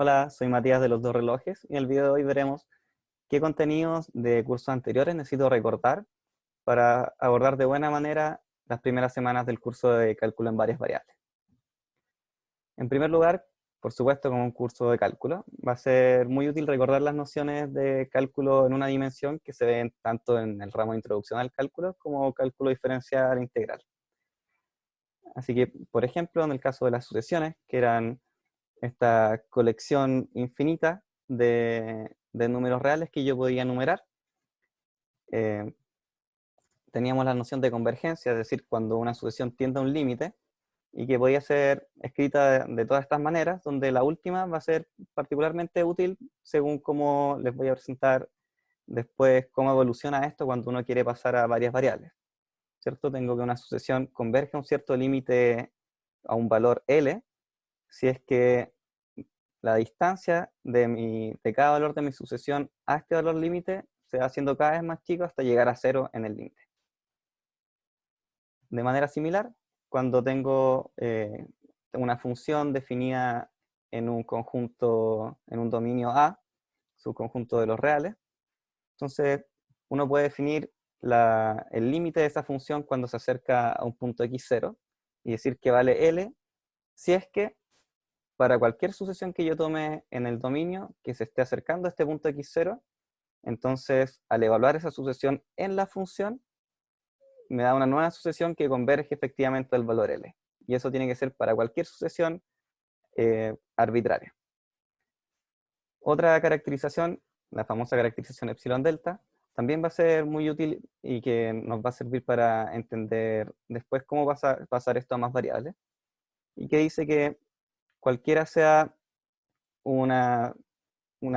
Hola, soy Matías de los dos relojes y en el video de hoy veremos qué contenidos de cursos anteriores necesito recordar para abordar de buena manera las primeras semanas del curso de cálculo en varias variables. En primer lugar, por supuesto, como un curso de cálculo, va a ser muy útil recordar las nociones de cálculo en una dimensión que se ven tanto en el ramo de introducción al cálculo como cálculo diferencial e integral. Así que, por ejemplo, en el caso de las sucesiones, que eran esta colección infinita de números reales que yo podía numerar, eh, teníamos la noción de convergencia, es decir, cuando una sucesión tiende a un límite, y que podía ser escrita de todas estas maneras, donde la última va a ser particularmente útil según cómo les voy a presentar después cómo evoluciona esto cuando uno quiere pasar a varias variables, ¿cierto? Tengo que una sucesión converge a un cierto límite a un valor L, si es que la distancia de cada valor de mi sucesión a este valor límite se va haciendo cada vez más chico hasta llegar a cero en el límite. De manera similar, cuando tengo una función definida en un conjunto, en un dominio A, subconjunto de los reales, entonces uno puede definir el límite de esa función cuando se acerca a un punto x0 y decir que vale L si es que para cualquier sucesión que yo tome en el dominio que se esté acercando a este punto x0, entonces al evaluar esa sucesión en la función, me da una nueva sucesión que converge efectivamente al valor L. Y eso tiene que ser para cualquier sucesión arbitraria. Otra caracterización, la famosa caracterización epsilon delta, también va a ser muy útil y que nos va a servir para entender después cómo pasar esto a más variables. Y que dice que cualquiera sea una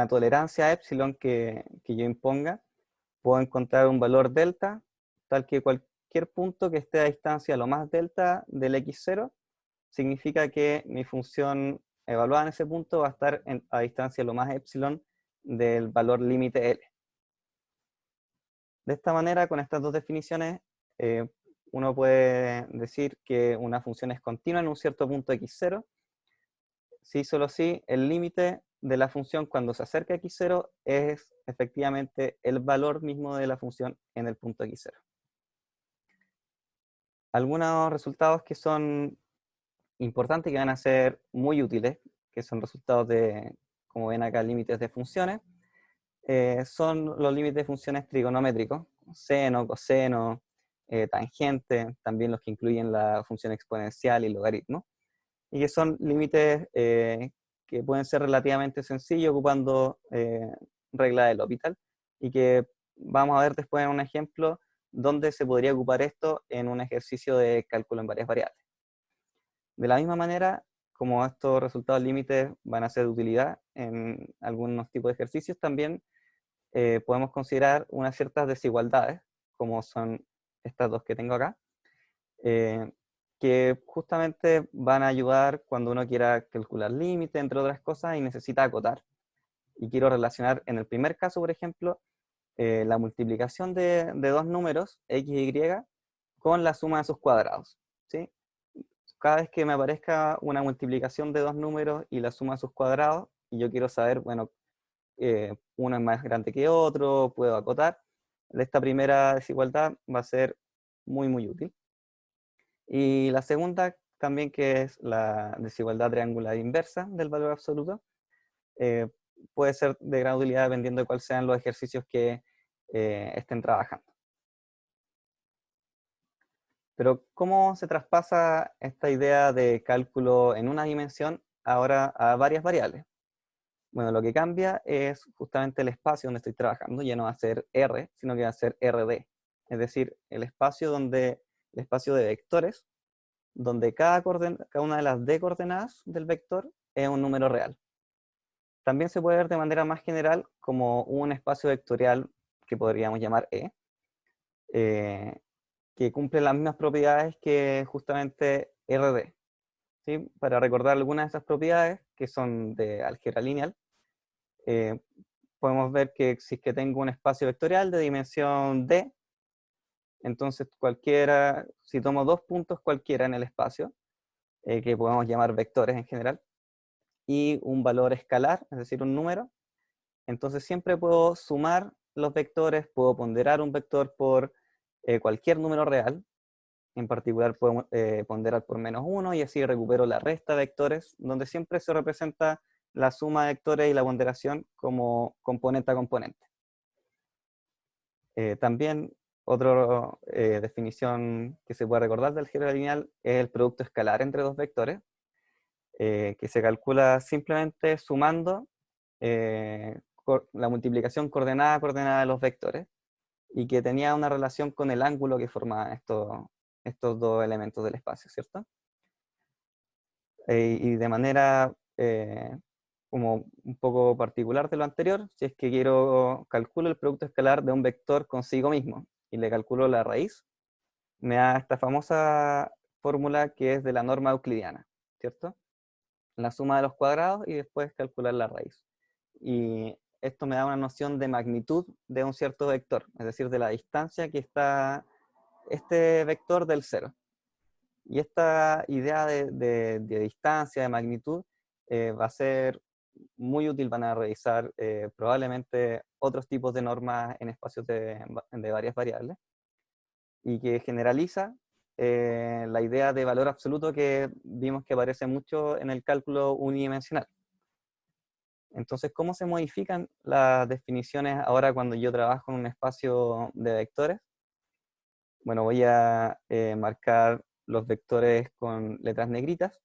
tolerancia a epsilon que yo imponga, puedo encontrar un valor delta, tal que cualquier punto que esté a distancia lo más delta del x0, significa que mi función evaluada en ese punto va a estar a distancia lo más epsilon del valor límite L. De esta manera, con estas dos definiciones, uno puede decir que una función es continua en un cierto punto x0, si solo si el límite de la función cuando se acerca a x0 es efectivamente el valor mismo de la función en el punto x0. Algunos resultados que son importantes, que van a ser muy útiles, que son resultados de, como ven acá, límites de funciones, son los límites de funciones trigonométricos, seno, coseno, tangente, también los que incluyen la función exponencial y logaritmo, y que son límites que pueden ser relativamente sencillos ocupando regla del L'Hopital, y que vamos a ver después en un ejemplo donde se podría ocupar esto en un ejercicio de cálculo en varias variables. De la misma manera, como estos resultados límites van a ser de utilidad en algunos tipos de ejercicios, también podemos considerar unas ciertas desigualdades, como son estas dos que tengo acá, que justamente van a ayudar cuando uno quiera calcular límites, entre otras cosas, y necesita acotar. Y quiero relacionar, en el primer caso, por ejemplo, la multiplicación de dos números, x y y, con la suma de sus cuadrados, ¿sí? Cada vez que me aparezca una multiplicación de dos números y la suma de sus cuadrados, y yo quiero saber, bueno, uno es más grande que otro, puedo acotar, esta primera desigualdad va a ser muy, muy útil. Y la segunda también, que es la desigualdad triangular inversa del valor absoluto, eh, puede ser de gran utilidad dependiendo de cuáles sean los ejercicios que estén trabajando. Pero ¿cómo se traspasa esta idea de cálculo en una dimensión ahora a varias variables? Bueno, lo que cambia es justamente el espacio donde estoy trabajando. Ya no va a ser R, sino que va a ser RD. Es decir, el espacio de vectores, donde cada una de las D coordenadas del vector es un número real. También se puede ver de manera más general como un espacio vectorial que podríamos llamar E, que cumple las mismas propiedades que justamente RD. ¿Sí? Para recordar algunas de esas propiedades, que son de álgebra lineal, podemos ver que si es que tengo un espacio vectorial de dimensión D, entonces si tomo dos puntos cualquiera en el espacio, que podemos llamar vectores en general, y un valor escalar, es decir, un número. Entonces siempre puedo sumar los vectores, puedo ponderar un vector por cualquier número real. En particular puedo ponderar por -1 y así recupero la resta de vectores, donde siempre se representa la suma de vectores y la ponderación como componente a componente. También otra definición que se puede recordar del álgebra lineal es el producto escalar entre dos vectores, que se calcula simplemente sumando la multiplicación coordenada a coordenada de los vectores, y que tenía una relación con el ángulo que formaban estos dos elementos del espacio, ¿cierto? Y de manera como un poco particular de lo anterior, si es que calculo el producto escalar de un vector consigo mismo, y le calculo la raíz, me da esta famosa fórmula que es de la norma euclidiana, ¿cierto? La suma de los cuadrados y después calcular la raíz. Y esto me da una noción de magnitud de un cierto vector, es decir, de la distancia que está este vector del cero. Y esta idea de distancia, de magnitud, va a ser muy útil. Van a revisar probablemente otros tipos de normas en espacios de varias variables, y que generaliza la idea de valor absoluto que vimos que aparece mucho en el cálculo unidimensional. Entonces, ¿cómo se modifican las definiciones ahora cuando yo trabajo en un espacio de vectores? Bueno, voy a marcar los vectores con letras negritas,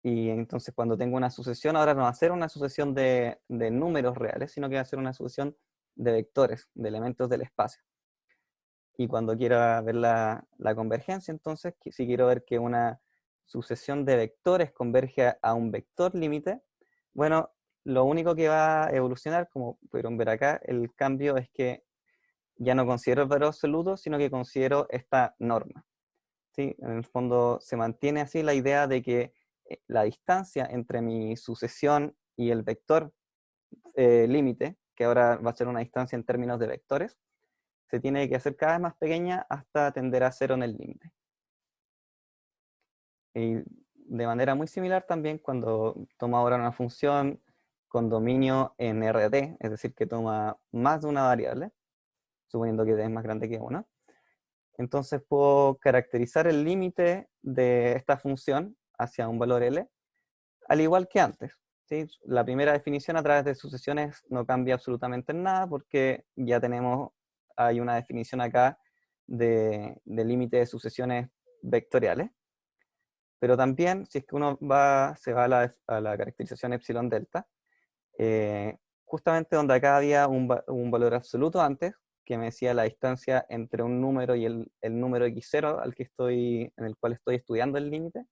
y entonces cuando tengo una sucesión, ahora no va a ser una sucesión de números reales, sino que va a ser una sucesión de vectores, de elementos del espacio. Y cuando quiera ver la convergencia, entonces, si quiero ver que una sucesión de vectores converge a un vector límite, bueno, lo único que va a evolucionar, como pudieron ver acá, el cambio es que ya no considero el valor absoluto, sino que considero esta norma, ¿sí? En el fondo se mantiene así la idea de que la distancia entre mi sucesión y el vector límite, que ahora va a ser una distancia en términos de vectores, se tiene que hacer cada vez más pequeña hasta tender a cero en el límite. Y de manera muy similar también cuando tomo ahora una función con dominio en RT, es decir, que toma más de una variable, suponiendo que d es más grande que 1, entonces puedo caracterizar el límite de esta función hacia un valor L, al igual que antes, ¿sí? La primera definición a través de sucesiones no cambia absolutamente en nada, porque ya hay una definición acá de límite de sucesiones vectoriales. Pero también, si es que uno se va a la caracterización epsilon delta, justamente donde acá había un valor absoluto antes, que me decía la distancia entre un número y el número x0 en el cual estoy estudiando el límite,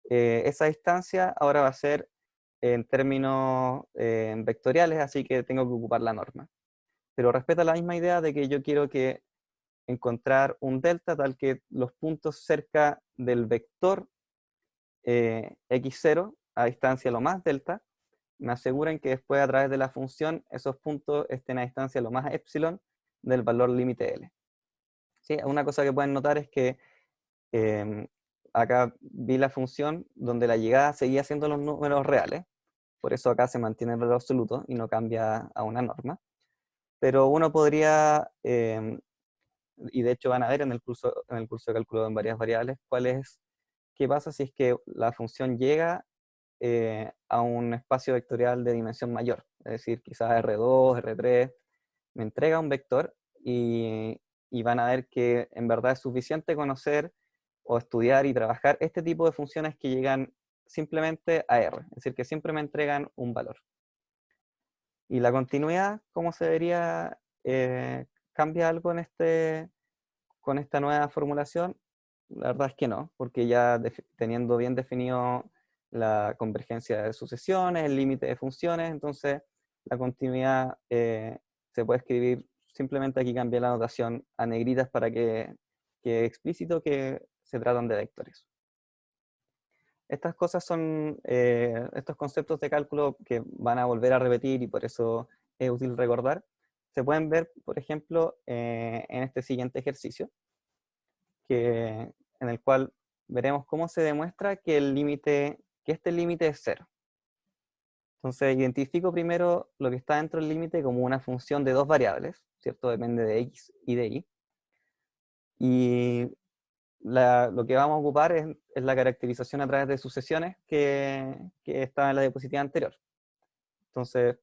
esa distancia ahora va a ser en términos vectoriales, así que tengo que ocupar la norma. Pero respeta la misma idea de que yo quiero encontrar un delta tal que los puntos cerca del vector x0 a distancia lo más delta me aseguran que después a través de la función esos puntos estén a distancia lo más epsilon del valor límite L. ¿Sí? Una cosa que pueden notar es que acá vi la función donde la llegada seguía siendo los números reales, por eso acá se mantiene el valor absoluto y no cambia a una norma. Pero uno podría, y de hecho van a ver en el curso de cálculo en varias variables, qué pasa si es que la función llega a un espacio vectorial de dimensión mayor, es decir, quizás R2, R3, me entrega un vector y van a ver que en verdad es suficiente conocer o estudiar y trabajar este tipo de funciones que llegan simplemente a R, es decir, que siempre me entregan un valor. Y la continuidad, ¿cómo se vería? ¿Cambia algo con esta nueva formulación? La verdad es que no, porque ya teniendo bien definido la convergencia de sucesiones, el límite de funciones, entonces la continuidad se puede escribir, simplemente aquí cambié la notación a negritas para que quede explícito que se tratan de vectores. Estas cosas son estos conceptos de cálculo que van a volver a repetir y por eso es útil recordar. Se pueden ver, por ejemplo, en este siguiente ejercicio, en el cual veremos cómo se demuestra que el límite que este límite es 0. Entonces identifico primero lo que está dentro del límite como una función de dos variables, ¿cierto? Depende de x y de y. Y lo que vamos a ocupar es la caracterización a través de sucesiones que estaba en la diapositiva anterior. Entonces,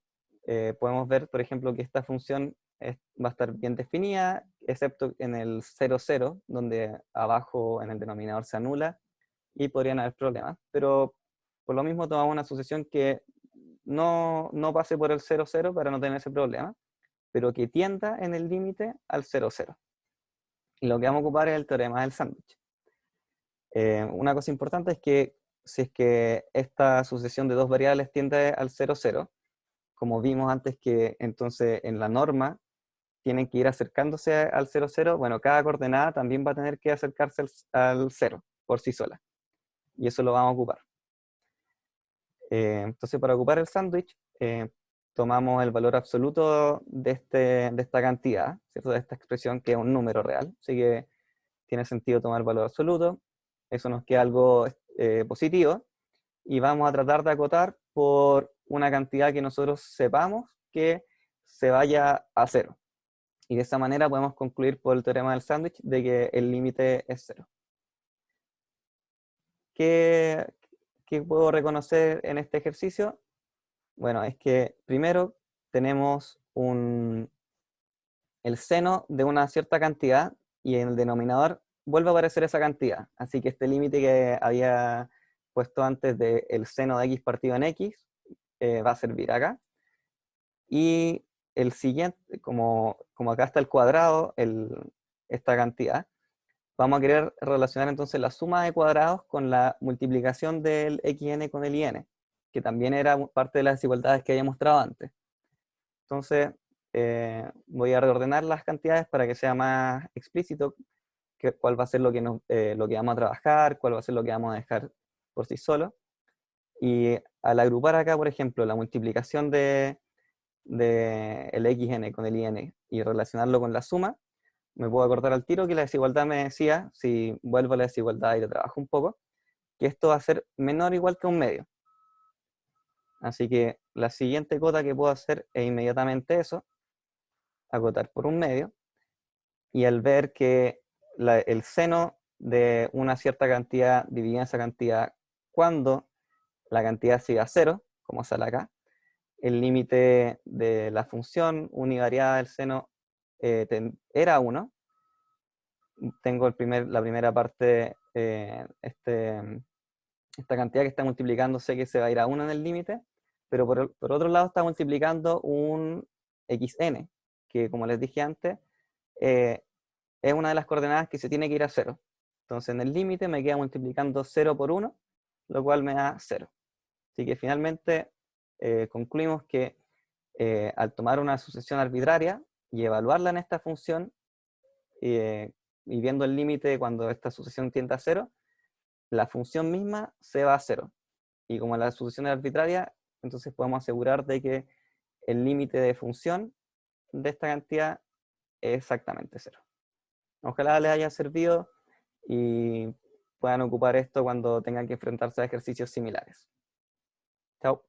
podemos ver, por ejemplo, que esta función va a estar bien definida, excepto en el 0, 0, donde abajo en el denominador se anula, y podrían haber problemas. Pero por lo mismo tomamos una sucesión que no pase por el 0, 0 para no tener ese problema, pero que tienda en el límite al 0, 0. Y lo que vamos a ocupar es el teorema del sándwich. Una cosa importante es que si es que esta sucesión de dos variables tiende al 0, 0, como vimos antes que entonces en la norma tienen que ir acercándose al 0, 0, bueno, cada coordenada también va a tener que acercarse al 0 por sí sola. Y eso lo vamos a ocupar. Entonces, para ocupar el sándwich, tomamos el valor absoluto de esta cantidad, ¿cierto? De esta expresión que es un número real, así que tiene sentido tomar el valor absoluto. Eso nos queda algo positivo, y vamos a tratar de acotar por una cantidad que nosotros sepamos que se vaya a 0. Y de esa manera podemos concluir por el teorema del sándwich de que el límite es 0. ¿Qué puedo reconocer en este ejercicio? Bueno, es que primero tenemos el seno de una cierta cantidad y en el denominador vuelve a aparecer esa cantidad. Así que este límite que había puesto antes del seno de x partido en x va a servir acá. Y el siguiente, como acá está el cuadrado, esta cantidad, vamos a querer relacionar entonces la suma de cuadrados con la multiplicación del xn con el in, que también era parte de las desigualdades que había mostrado antes. Entonces, voy a reordenar las cantidades para que sea más explícito cuál va a ser lo que vamos a trabajar, cuál va a ser lo que vamos a dejar por sí solo. Y al agrupar acá, por ejemplo, la multiplicación de el xn con el in y relacionarlo con la suma, me puedo acordar al tiro que la desigualdad me decía, si vuelvo a la desigualdad y lo trabajo un poco, que esto va a ser menor o igual que un medio. Así que la siguiente cota que puedo hacer es inmediatamente eso, acotar por un medio, y al ver que el seno de una cierta cantidad divide esa cantidad cuando la cantidad sigue a 0, como sale acá, el límite de la función univariada del seno era 1. Tengo la primera parte, esta cantidad que está multiplicando, sé que se va a ir a 1 en el límite, pero por otro lado está multiplicando un xn, que como les dije antes, es una de las coordenadas que se tiene que ir a 0. Entonces en el límite me queda multiplicando 0 por 1, lo cual me da 0. Así que finalmente concluimos que al tomar una sucesión arbitraria y evaluarla en esta función, y viendo el límite cuando esta sucesión tiende a 0, la función misma se va a 0. Y como la sucesión es arbitraria, entonces podemos asegurar de que el límite de función de esta cantidad es exactamente 0. Ojalá les haya servido y puedan ocupar esto cuando tengan que enfrentarse a ejercicios similares. Chao.